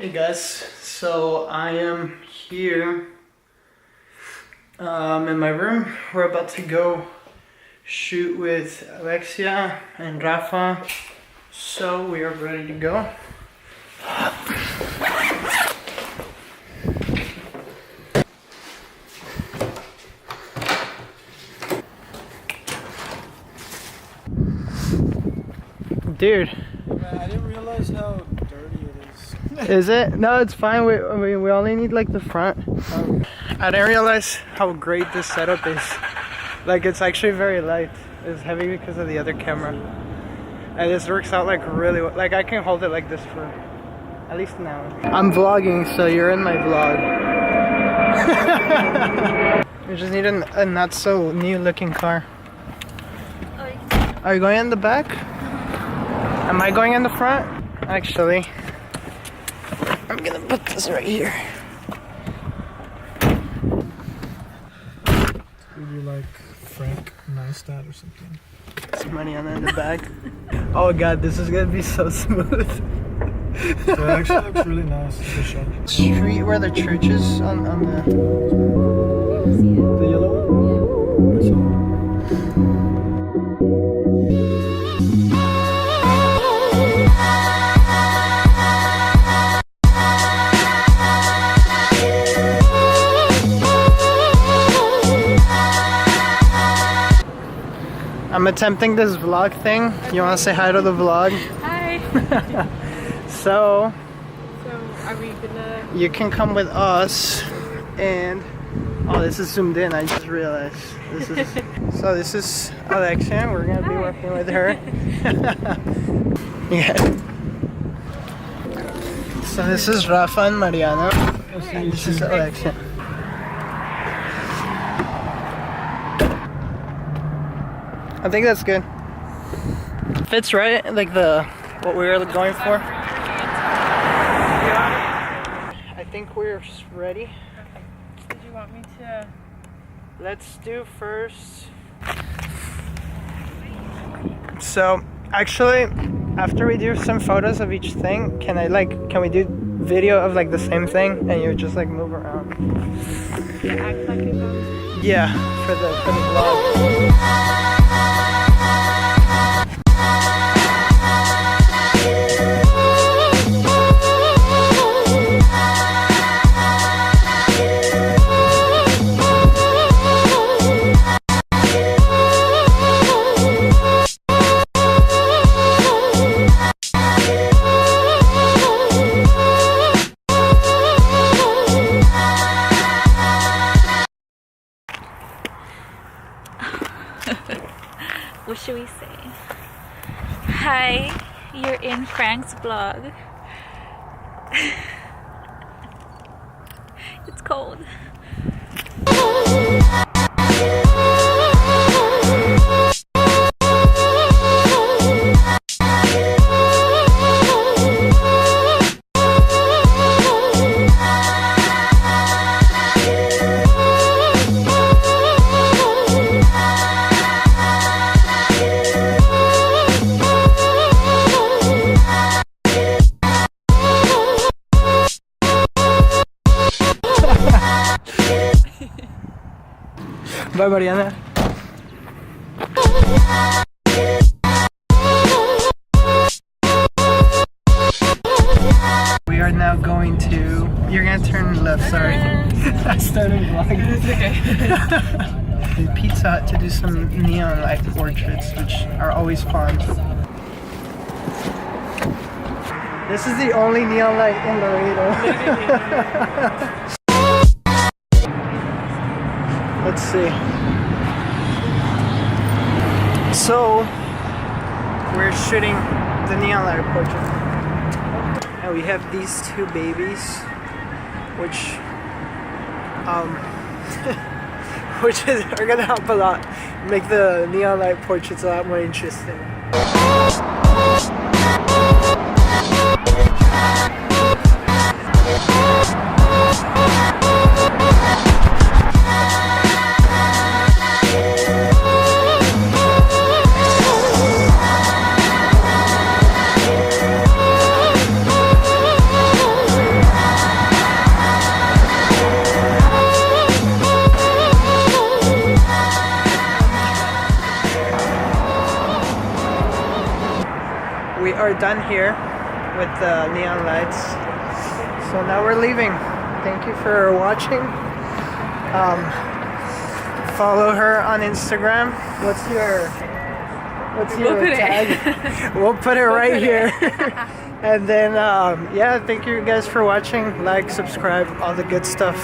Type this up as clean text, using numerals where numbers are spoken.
Hey guys, so I am here in my room. We're about to go shoot with Alexia and Rafa, so we are ready to go. Dude. Man, I didn't realize how dirty it is. Is it? No, it's fine. We only need like the front. I didn't realize how great this setup is. Like, it's actually very light. It's heavy because of the other camera. And this works out like really well. Like, I can hold it like this for at least an hour. I'm vlogging, so you're in my vlog. We just need a not so new looking car. Are you going in the back? Am I going in the front? Actually, I'm gonna put this right here. You're like Frank Neistat or something. Some money on in the back. Oh god, this is gonna be so smooth. So it actually looks really nice. The shot. Street where the church is on the yellow one? Yeah. I'm attempting this vlog thing. You wanna say hi to the vlog? Hi. So are we gonna... You can come with us and oh, this is zoomed in, I just realized. This is Alexia. We're gonna be working with her. Yeah. So this is Rafa and Mariana. And this is Alexia. I think that's good. Fits right, like what we were going for. I think we're ready. Okay. Did you want me to... Let's do first. So actually, after we do some photos of each thing, can we do video of like the same thing and you just like move around? Yeah, act like it goes. Yeah, for the vlog. What should we say? Hi, you're in Frank's vlog. It's cold. Bye, Mariana. We are now going to... You're gonna turn left, sorry. I started vlogging. It's okay. Pizza Hut to do some neon light portraits, which are always fun. This is the only neon light in Laredo. Let's see. So we're shooting the neon light portrait, and we have these two babies, which are gonna help a lot, make the neon light portraits a lot more interesting. or done here with the neon lights. So now we're leaving. Thank you for watching. Follow her on Instagram. What's your tag? We'll put it right here. And then yeah, thank you guys for watching. Like, subscribe, all the good stuff.